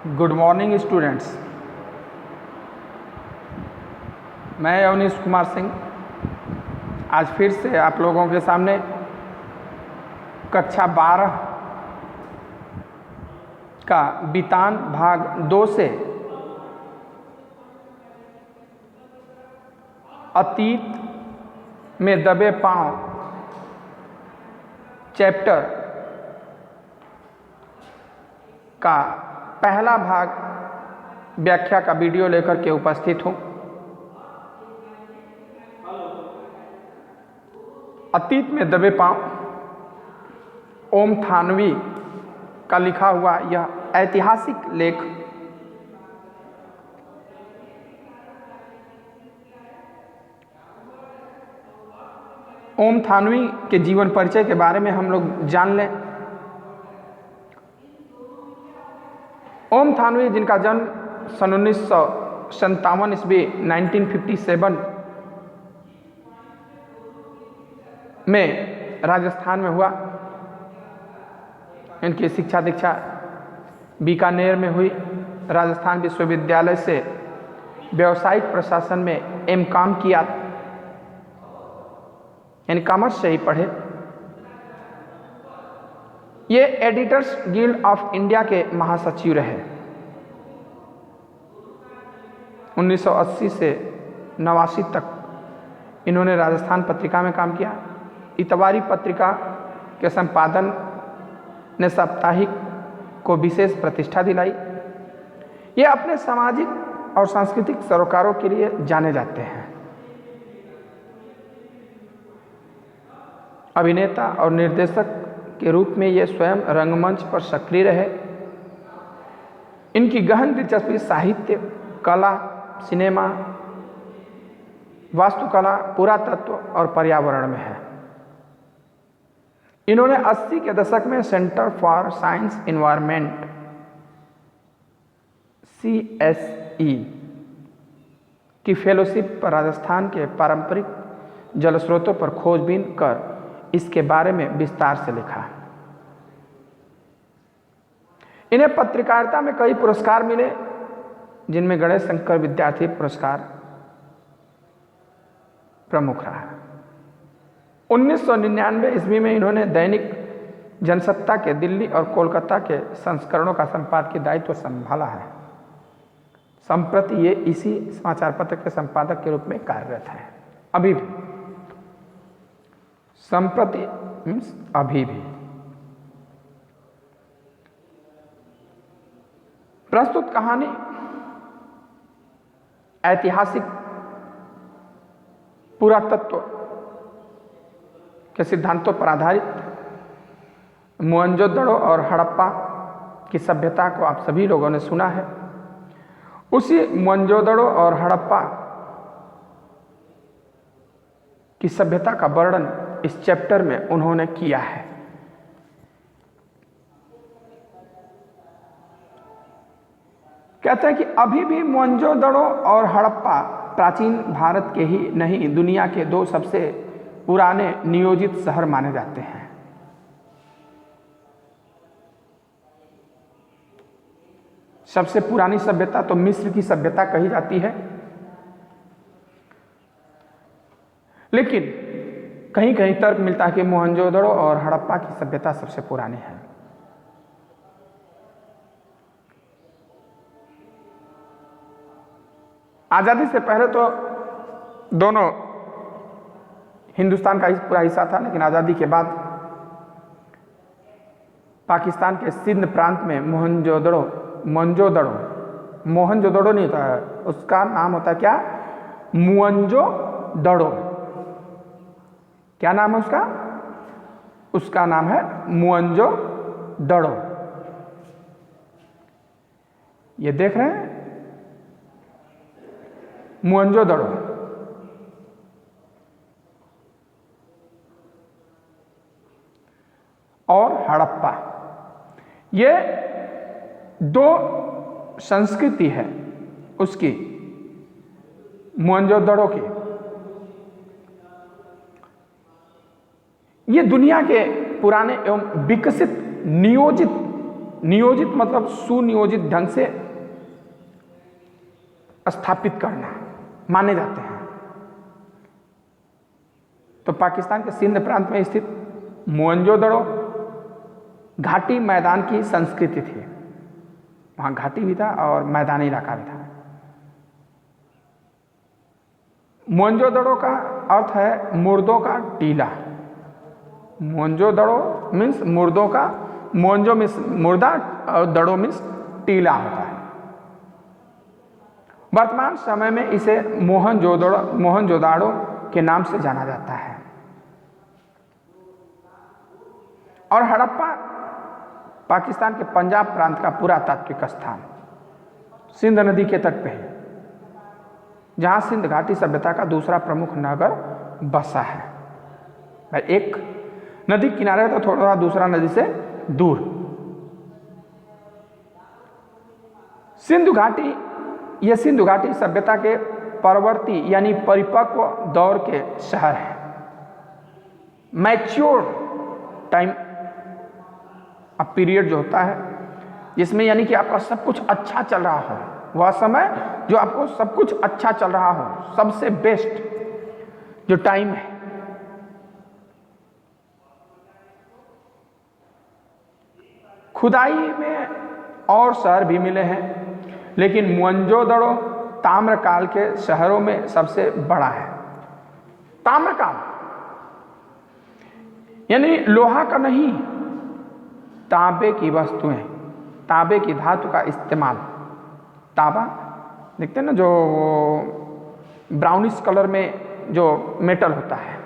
Good morning students. मैं अवनीश कुमार सिंह आज फिर से आप लोगों के सामने कक्षा 12 का बितान भाग 2 से अतीत में दबे पांव चैप्टर का पहला भाग व्याख्या का वीडियो लेकर के उपस्थित हूँ। अतीत में दबे पांव ओम थानवी का लिखा हुआ यह ऐतिहासिक लेख ओम थानवी के जीवन परिचय के बारे में हम लोग जान लें। ओम थानवी, जिनका जन्म सन 1957 ईस्वी 1957 में राजस्थान में हुआ। इनकी शिक्षा दीक्षा बीकानेर में हुई। राजस्थान विश्वविद्यालय से व्यावसायिक प्रशासन में एम.कॉम किया, यानी कॉमर्स से ही पढ़े। ये एडिटर्स गिल्ड ऑफ इंडिया के महासचिव रहे। 1980 से 89 तक इन्होंने राजस्थान पत्रिका में काम किया। इतवारी पत्रिका के संपादन ने साप्ताहिक को विशेष प्रतिष्ठा दिलाई। ये अपने सामाजिक और सांस्कृतिक सरोकारों के लिए जाने जाते हैं। अभिनेता और निर्देशक के रूप में ये स्वयं रंगमंच पर सक्रिय रहे। इनकी गहन दिलचस्पी साहित्य, कला, सिनेमा, वास्तुकला, पुरातत्व और पर्यावरण में है। इन्होंने 80 के दशक में centre for science environment CSE की फेलोशिप पर राजस्थान के पारंपरिक जल स्रोतों पर खोजबीन कर इसके बारे में विस्तार से लिखा। इन्हें पत्रकारिता में कई पुरस्कार मिले, जिनमें गणेश शंकर विद्यार्थी पुरस्कार प्रमुख रहा। 1999 ईस्वी में इन्होंने दैनिक जनसत्ता के दिल्ली और कोलकाता के संस्करणों का संपादकीय दायित्व संभाला है। संप्रति ये इसी समाचार पत्र के संपादक के रूप में कार्यरत हैं। अभी भी, संप्रति मीन्स अभी भी। प्रस्तुत कहानी ऐतिहासिक पुरातत्व के सिद्धांतों पर आधारित मोहनजोदड़ो और हड़प्पा की सभ्यता को आप सभी लोगों ने सुना है। उसी मोहनजोदड़ो और हड़प्पा की सभ्यता का वर्णन इस चैप्टर में उन्होंने किया है। कहते हैं कि अभी भी मोहनजोदड़ो और हड़प्पा प्राचीन भारत के ही नहीं, दुनिया के 2 सबसे पुराने नियोजित शहर माने जाते हैं। सबसे पुरानी सभ्यता तो मिस्र की सभ्यता कही जाती है, लेकिन कहीं कहीं तर्क मिलता है कि मोहनजोदड़ो और हड़प्पा की सभ्यता सबसे पुरानी है। आजादी से पहले तो दोनों हिंदुस्तान का पूरा हिस्सा था, लेकिन आजादी के बाद पाकिस्तान के सिंध प्रांत में मोहनजोदड़ो नहीं होता है, उसका नाम होता है क्या? मुअंजोदड़ो। क्या नाम है उसका? उसका नाम है मुअंजोदड़ो। ये देख रहे हैं, मुअंजोदड़ो। और हड़प्पा, ये 2 संस्कृति है उसकी, मोहनजोदड़ो की। ये दुनिया के पुराने एवं विकसित नियोजित नियोजित मतलब सुनियोजित ढंग से स्थापित करना माने जाते हैं। तो पाकिस्तान के सिंध प्रांत में स्थित मोहनजोदड़ो घाटी मैदान की संस्कृति थी। वहाँ घाटी भी था और मैदानी इलाका भी था। मोहनजोदड़ो का अर्थ है मुर्दों का टीला। मोहनजोदड़ो मीन्स मुर्दों का, मोहनजो मीन्स मुर्दा और दड़ो मीन्स टीला होता है। वर्तमान समय में इसे मोहनजोदाड़ो के नाम से जाना जाता है। और हड़प्पा पाकिस्तान के पंजाब प्रांत का पुरातात्विक स्थान सिंध नदी के तट पे है, जहां सिंध घाटी सभ्यता का दूसरा प्रमुख नगर बसा है। एक नदी किनारे तो थोड़ा दूसरा नदी से दूर। सिंधु घाटी सभ्यता के परवर्ती यानी परिपक्व दौर के शहर है। मैच्योर टाइम अब पीरियड जो होता है जिसमें यानी कि आपका सब कुछ अच्छा चल रहा हो, वह समय जो आपको सब कुछ अच्छा चल रहा हो, सबसे बेस्ट जो टाइम है। खुदाई में और शहर भी मिले हैं, लेकिन मोहनजोदड़ो ताम्रकाल के शहरों में सबसे बड़ा है। ताम्रकाल यानी लोहा का नहीं, तांबे की वस्तुएं, तांबे की धातु का इस्तेमाल। तांबा देखते हैं ना, जो ब्राउनिश कलर में जो मेटल होता है,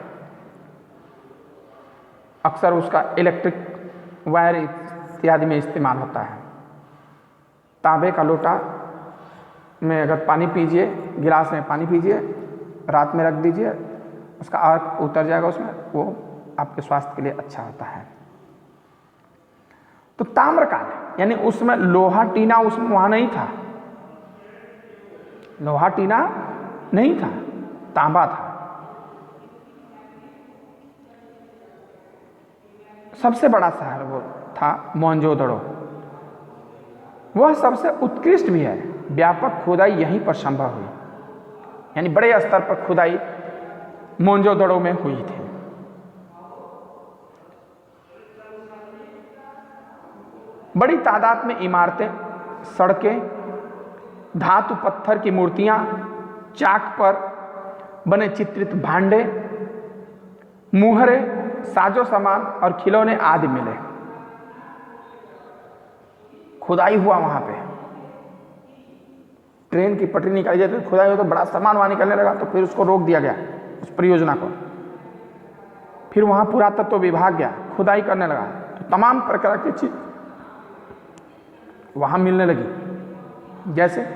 अक्सर उसका इलेक्ट्रिक वायर इत्यादि में इस्तेमाल होता है। तांबे का लोटा में अगर पानी पीजिए, गिलास में पानी पीजिए, रात में रख दीजिए, उसका अर्क उतर जाएगा उसमें, वो आपके स्वास्थ्य के लिए अच्छा होता है। तो ताम्रकाल यानी उसमें लोहा टीना उसमें वहां नहीं था, लोहा टीना नहीं था, तांबा था। सबसे बड़ा शहर वो था मोहनजोदड़ो। वह सबसे उत्कृष्ट भी है। व्यापक खुदाई यहीं पर संभव हुई, यानी बड़े स्तर पर खुदाई मोहनजोदड़ो में हुई थी। बड़ी तादाद में इमारतें, सड़कें, धातु पत्थर की मूर्तियां, चाक पर बने चित्रित भांडे, मुहरे, साजो सामान और खिलौने आदि मिले। खुदाई हुआ वहां पे, ट्रेन की पटरी निकाली जाती तो खुदाई हो तो बड़ा सामान वहां निकलने लगा, तो फिर उसको रोक दिया गया, उस परियोजना को। फिर वहां पुरातत्व विभाग गया, खुदाई करने लगा, तो तमाम प्रकार की चीज वहां मिलने लगी। जैसे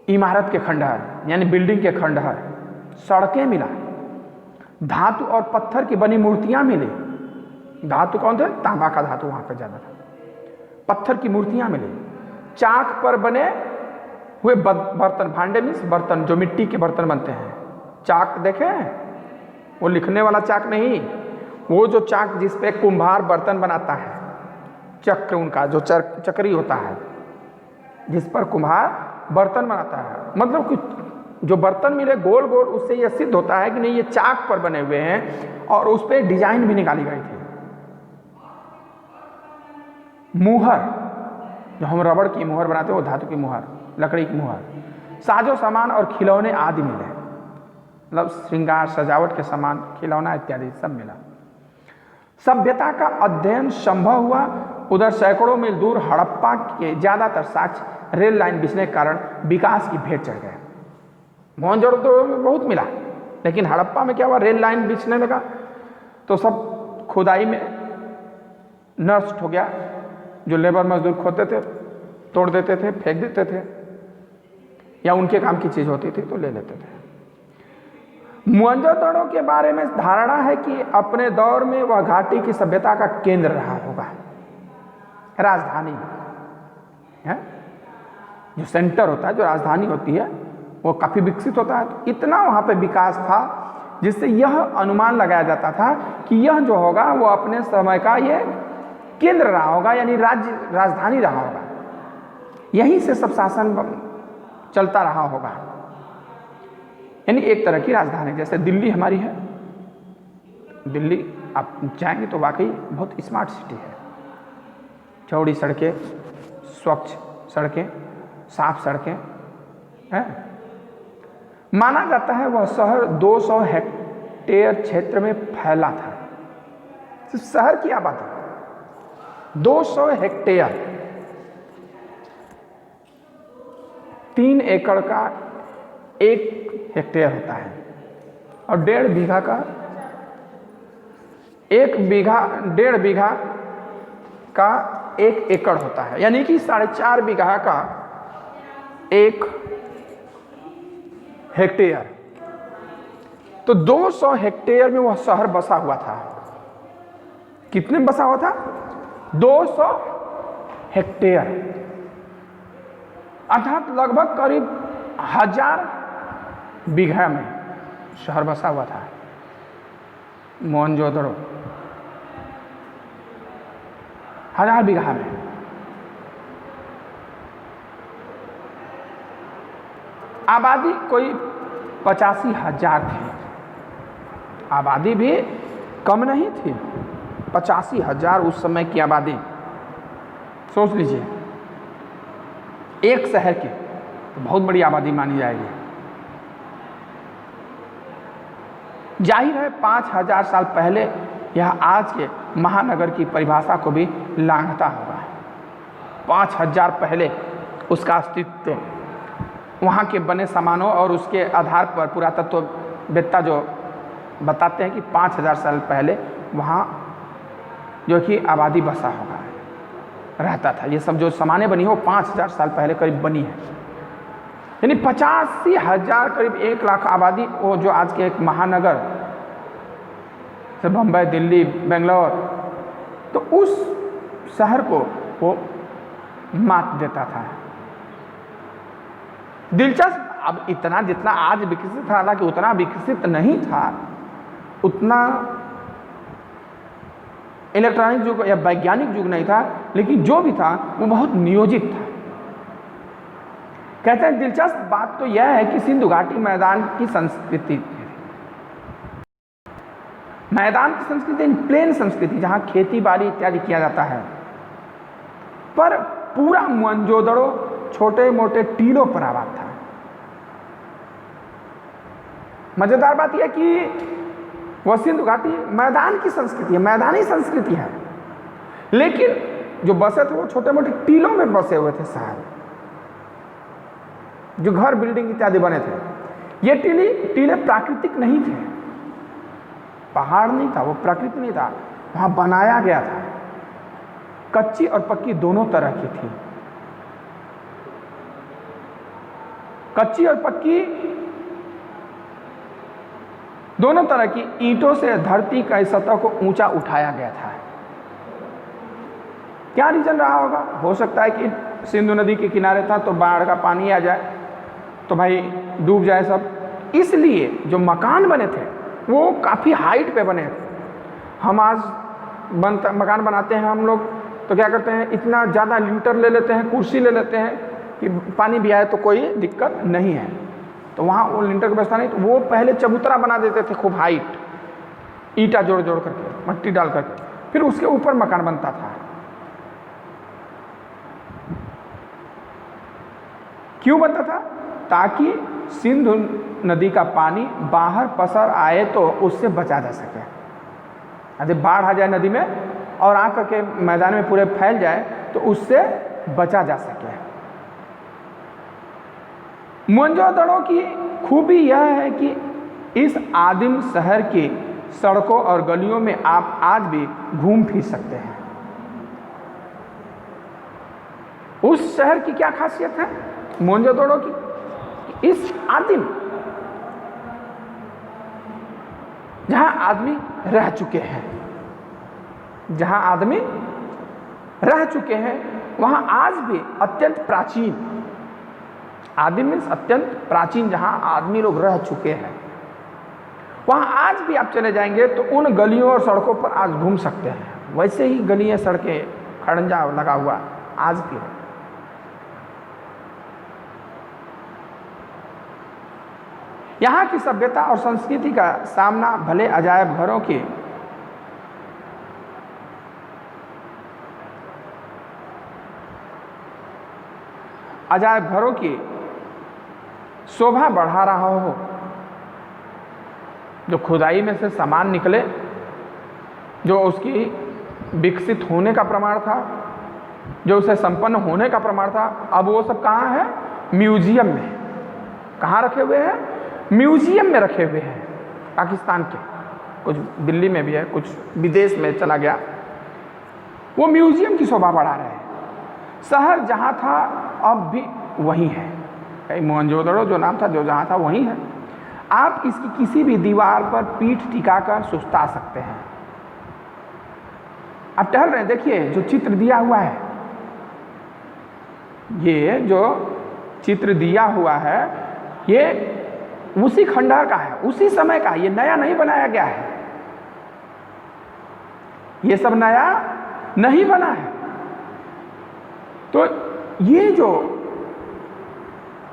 इमारत के खंडहर यानी बिल्डिंग के खंडहर, सड़कें मिला, धातु और पत्थर की बनी मूर्तियां मिली। धातु कौन थे? तांबा का धातु वहां पर ज्यादा था। पत्थर की मूर्तियां मिली, चाक पर बने हुए बर्तन, भांडे मीन्स बर्तन, जो मिट्टी के बर्तन बनते हैं। चाक देखे, वो लिखने वाला चाक नहीं, वो जो चाक जिस पे कुम्हार बर्तन बनाता है, चक्र उनका जो चक्री होता है, जिस पर कुम्हार बर्तन बनाता है। मतलब कि जो बर्तन मिले गोल गोल, उससे यह सिद्ध होता है कि नहीं ये चाक पर बने हुए हैं, और उस पर डिजाइन भी निकाली गई थी। मुहर, जो हम रबड़ की मुहर बनाते हैं, वो धातु की मुहर, लकड़ी की मुहर, साजो सामान और खिलौने आदि मिले। मतलब श्रृंगार सजावट के सामान, खिलौना इत्यादि सब मिला। सभ्यता का अध्ययन संभव हुआ। उधर सैकड़ों मील दूर हड़प्पा के ज्यादातर साक्ष्य रेल लाइन बिछने के कारण विकास की भेंट चढ़ गए। मोहनजोदड़ो में बहुत मिला, लेकिन हड़प्पा में क्या हुआ, रेल लाइन बिछने लगा तो सब खुदाई में नष्ट हो गया। जो लेबर मजदूर खोदते थे, तोड़ देते थे, फेंक देते थे, या उनके काम की चीज होती थी तो ले लेते थे। मोहनजोदड़ो के बारे में धारणा है कि अपने दौर में वह घाटी की सभ्यता का केंद्र रहा होगा, राजधानी है। जो सेंटर होता है, जो राजधानी होती है, वो काफी विकसित होता है। तो इतना वहां पे विकास था जिससे यह अनुमान लगाया जाता था कि यह जो होगा वो अपने समय का ये केंद्र रहा होगा, यानी राज्य राजधानी रहा होगा, यहीं से सब शासन चलता रहा होगा, यानी एक तरह की राजधानी। जैसे दिल्ली हमारी है, दिल्ली आप जाएंगे तो वाकई बहुत स्मार्ट सिटी है, चौड़ी सड़कें, स्वच्छ सड़कें, साफ सड़कें हैं। माना जाता है वह शहर 200 हेक्टेयर क्षेत्र में फैला था। सिर्फ शहर की आबादी 200 हेक्टेयर, 3 एकड़ का 1 हेक्टेयर होता है, और 1.5 बीघा का 1.5 बीघा का 1 एकड़ होता है, यानी कि 4.5 बीघा का 1 हेक्टेयर। तो 200 हेक्टेयर में वह शहर बसा हुआ था। कितने में बसा हुआ था? 200 हेक्टेयर, अर्थात लगभग करीब 1000 बीघा में शहर बसा हुआ था मोहनजोदड़ो, 1000 बीघा में। आबादी कोई 85,000 थी, आबादी भी कम नहीं थी, 85,000 उस समय की आबादी। सोच लीजिए, एक शहर की तो बहुत बड़ी आबादी मानी जाएगी। जाहिर है 5000 साल पहले यह आज के महानगर की परिभाषा को भी लांघता होगा। 5000 पहले उसका अस्तित्व, वहाँ के बने सामानों और उसके आधार पर पुरातत्ववेत्ता जो बताते हैं कि 5000 साल पहले वहाँ जो कि आबादी बसा होगा, रहता था। ये सब जो सामानें बनी हो 5000 साल पहले करीब बनी है, यानी 85,000 करीब 1 लाख आबादी, वो जो आज के एक महानगर से बम्बई, दिल्ली, बेंगलोर, तो उस शहर को वो मात देता था। दिलचस्प, अब इतना जितना आज विकसित था, हालांकि उतना विकसित नहीं था, उतना इलेक्ट्रॉनिक युग या वैज्ञानिक युग नहीं था, लेकिन जो भी था वो बहुत नियोजित था। कहते हैं दिलचस्प बात तो यह है कि सिंधु घाटी मैदान की संस्कृति, मैदान की संस्कृति, प्लेन संस्कृति, जहां खेती बाड़ी इत्यादि किया जाता है, पर पूरा मोहनजोदड़ो छोटे मोटे टीलों पर आबाद था। मजेदार बात यह कि वह सिंधु घाटी मैदान की संस्कृति है, मैदानी संस्कृति है, लेकिन जो बसे थे वो छोटे मोटे टीलों में बसे हुए थे शहर, जो घर बिल्डिंग इत्यादि बने थे। ये टीले प्राकृतिक नहीं थे, पहाड़ नहीं था, वो प्रकृति नहीं था, वहां बनाया गया था। कच्ची और पक्की दोनों तरह की थी। कच्ची और पक्की दोनों तरह की ईंटों से धरती की सतह को ऊंचा उठाया गया था। क्या रीजन रहा होगा? हो सकता है कि सिंधु नदी के किनारे था तो बाढ़ का पानी आ जाए तो भाई डूब जाए सब, इसलिए जो मकान बने थे वो काफ़ी हाइट पे बने थे। हम आज मकान बनाते हैं हम लोग तो क्या करते हैं, इतना ज़्यादा लिंटर ले लेते हैं, कुर्सी ले लेते हैं कि पानी भी आए तो कोई दिक्कत नहीं है। तो वहाँ वो लिंटर की व्यवस्था नहीं, तो वो पहले चबूतरा बना देते थे खूब हाइट, ईंटा जोड़ जोड़ करके, मट्टी डाल करके, फिर उसके ऊपर मकान बनता था। क्यों बनता था? ताकि सिंधु नदी का पानी बाहर पसर आए तो उससे बचा जा सके। यदि बाढ़ आ जाए नदी में और आकर के मैदान में पूरे फैल जाए तो उससे बचा जा सके। मोहनजोदड़ो की खूबी यह है कि इस आदिम शहर की सड़कों और गलियों में आप आज भी घूम फिर सकते हैं। उस शहर की क्या खासियत है मोहनजोदड़ो की? इस आदिम, जहां आदमी रह चुके हैं, जहां आदमी रह चुके हैं वहां आज भी अत्यंत प्राचीन, आदिम मीन्स अत्यंत प्राचीन, जहां आदमी लोग रह चुके हैं वहाँ आज भी आप चले जाएंगे तो उन गलियों और सड़कों पर आज घूम सकते हैं, वैसे ही गलियाँ सड़कें खड़ंजा लगा हुआ आज भी है। यहाँ की सभ्यता और संस्कृति का सामना भले अजायब घरों के की शोभा बढ़ा रहा हो, जो खुदाई में से सामान निकले, जो उसकी विकसित होने का प्रमाण था, जो उसे संपन्न होने का प्रमाण था, अब वो सब कहाँ है? म्यूजियम में। कहाँ रखे हुए हैं? म्यूजियम में रखे हुए हैं। पाकिस्तान के कुछ दिल्ली में भी है, कुछ विदेश में चला गया, वो म्यूजियम की शोभा बढ़ा रहे हैं। शहर जहाँ था अब भी वही है, मोहनजोदड़ो जो नाम था, जो जहाँ था वही है। आप इसकी किसी भी दीवार पर पीठ टिकाकर सुस्ता सकते हैं। आप टहल रहे हैं, देखिए जो चित्र दिया हुआ है, ये जो चित्र दिया हुआ है ये उसी खंडहर का है, उसी समय का, ये नया नहीं बनाया गया है, ये सब नया नहीं बना है। तो ये जो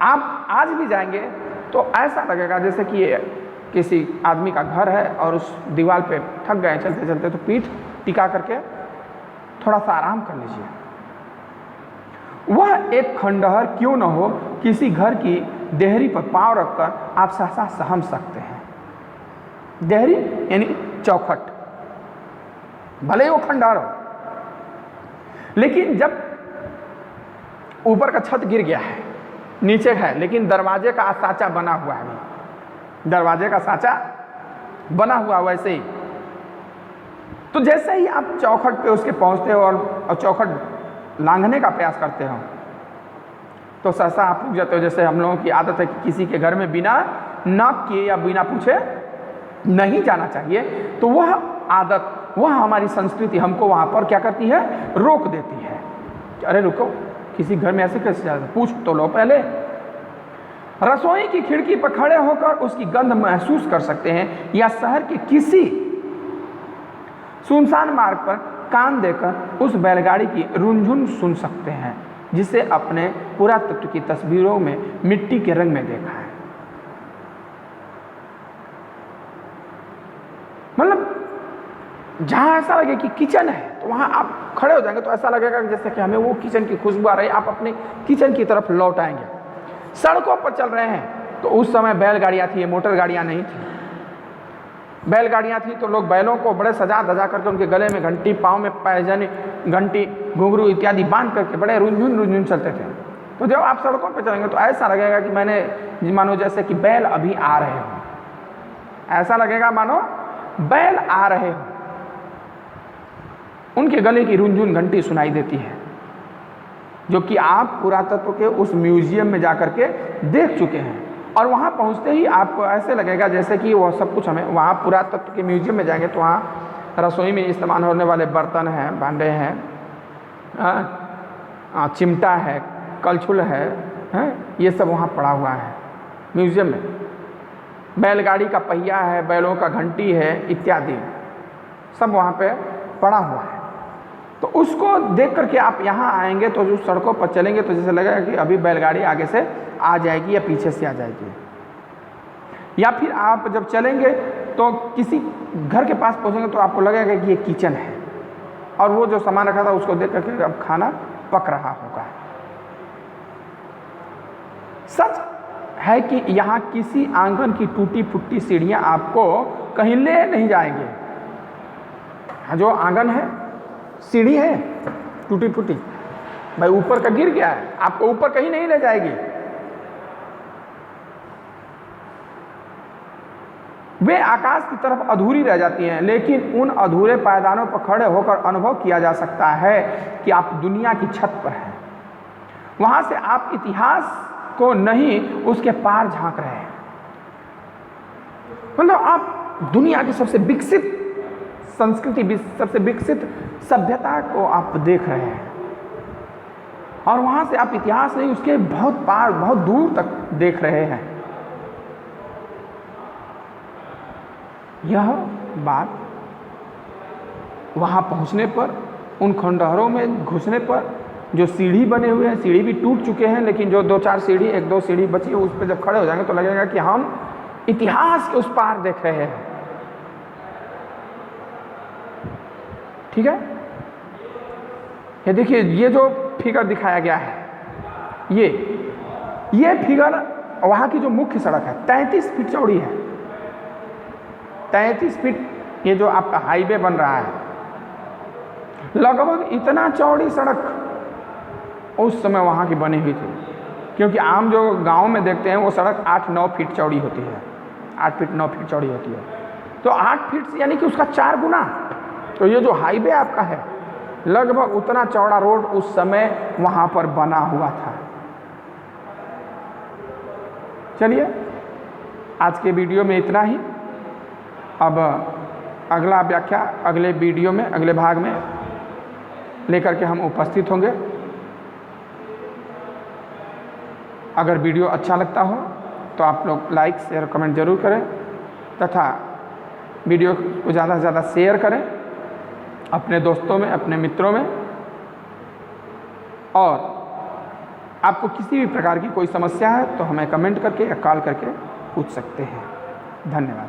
आप आज भी जाएंगे तो ऐसा लगेगा जैसे कि ये किसी आदमी का घर है और उस दीवार पे थक गए चलते चलते, तो पीठ टिका करके थोड़ा सा आराम कर लीजिए। वह एक खंडहर क्यों न हो, किसी घर की देहरी पर पांव रखकर आप सहसा सहम सकते हैं। देहरी यानी चौखट, भले ही वो खंडहर हो, लेकिन जब ऊपर का छत गिर गया है, नीचे है, लेकिन दरवाजे का साँचा बना हुआ है, दरवाजे का साँचा बना हुआ वैसे ही। तो जैसे ही आप चौखट पे उसके पहुंचते हो और चौखट लांघने का प्रयास करते हो, तो सहसा आप रुक जाते हो। जैसे हम लोगों की आदत है कि किसी के घर में बिना नाक किए या बिना पूछे नहीं जाना चाहिए, तो वह आदत, वह हमारी संस्कृति हमको वहाँ पर क्या करती है? रोक देती है। अरे रुको, किसी घर में ऐसे कैसे जाते, पूछ तो लो पहले। रसोई की खिड़की पर खड़े होकर उसकी गंध महसूस कर सकते हैं, या शहर के किसी सुनसान मार्ग पर कान देकर उस बैलगाड़ी की रुनझुन सुन सकते हैं, जिसे अपने पुरातत्व की तस्वीरों में मिट्टी के रंग में देखा है। मतलब जहाँ ऐसा लगे कि किचन है, तो वहाँ आप खड़े हो जाएंगे तो ऐसा लगेगा जैसे कि हमें वो किचन की खुशबू आ रही है, आप अपने किचन की तरफ लौट आएंगे। सड़कों पर चल रहे हैं तो उस समय बैलगाड़ियाँ थी, मोटर गाड़ियाँ नहीं थी। बैलगाड़ियाँ थी तो लोग बैलों को बड़े सजा धजा करके उनके गले में घंटी, पाँव में पैजनी, घंटी, घुंघरू इत्यादि बांध करके बड़े रुनझुन रुनझुन चलते थे। तो जब आप सड़कों पर चलेंगे तो ऐसा लगेगा कि मैंने मानो जैसे कि बैल अभी आ रहे हो, ऐसा लगेगा मानो बैल आ रहे हो। उनके गले की रुनझुन घंटी सुनाई देती है, जो कि आप पुरातत्व के उस म्यूजियम में जाकर के देख चुके हैं। और वहाँ पहुँचते ही आपको ऐसे लगेगा जैसे कि वह सब कुछ हमें, वहाँ पुरातत्व के म्यूजियम में जाएंगे तो वहाँ रसोई में इस्तेमाल होने वाले बर्तन हैं, भांडे हैं, चिमटा है, कलछुल है, ये सब वहाँ पड़ा हुआ है म्यूजियम में। बैलगाड़ी का पहिया है, बैलों का घंटी है इत्यादि, सब वहाँ पे पड़ा हुआ है। तो उसको देख करके आप यहाँ आएंगे तो जो सड़कों पर चलेंगे तो जैसे लगेगा कि अभी बैलगाड़ी आगे से आ जाएगी या पीछे से आ जाएगी। या फिर आप जब चलेंगे तो किसी घर के पास पहुँचेंगे तो आपको लगेगा कि ये किचन है, और वो जो सामान रखा था उसको देख करके अब खाना पक रहा होगा। सच है कि यहाँ किसी आंगन की टूटी फूटी सीढ़ियाँ आपको कहीं ले नहीं जाएंगे। जो आंगन है, सीढ़ी है टूटी फूटी, भाई ऊपर का गिर गया है, आपको ऊपर कहीं नहीं ले जाएगी। वे आकाश की तरफ अधूरी रह जाती हैं, लेकिन उन अधूरे पायदानों पर खड़े होकर अनुभव किया जा सकता है कि आप दुनिया की छत पर हैं। वहां से आप इतिहास को नहीं, उसके पार झांक रहे हैं। मतलब आप दुनिया की सबसे विकसित संस्कृति, सबसे विकसित सभ्यता को आप देख रहे हैं, और वहां से आप इतिहास नहीं, उसके बहुत पार, बहुत दूर तक देख रहे हैं। यह बात वहाँ पहुँचने पर, उन खंडहरों में घुसने पर जो सीढ़ी बने हुए हैं, सीढ़ी भी टूट चुके हैं, लेकिन जो 2-4 सीढ़ी, 1-2 सीढ़ी बची है, उस पर जब खड़े हो जाएंगे तो लगेगा कि हम इतिहास के उस पार देख रहे हैं। ठीक है, ये देखिए, ये जो फिगर दिखाया गया है, ये फिगर वहाँ की जो मुख्य सड़क है 33 फीट चौड़ी है। 33 फीट ये जो आपका हाईवे बन रहा है, लगभग इतना चौड़ी सड़क उस समय वहाँ की बनी हुई थी। क्योंकि आम जो गांव में देखते हैं वो सड़क 8-9 फीट चौड़ी होती है, 8 फीट 9 फीट चौड़ी होती है। तो 8 फीट यानी कि उसका 4 गुना। तो ये जो हाईवे आपका है, लगभग उतना चौड़ा रोड उस समय वहाँ पर बना हुआ था। चलिए, आज के वीडियो में इतना ही। अब अगला व्याख्या अगले वीडियो में, अगले भाग में लेकर के हम उपस्थित होंगे। अगर वीडियो अच्छा लगता हो तो आप लोग लाइक शेयर कमेंट जरूर करें, तथा वीडियो को ज़्यादा से ज़्यादा शेयर करें अपने दोस्तों में, अपने मित्रों में। और आपको किसी भी प्रकार की कोई समस्या है तो हमें कमेंट करके या कॉल करके पूछ सकते हैं। धन्यवाद।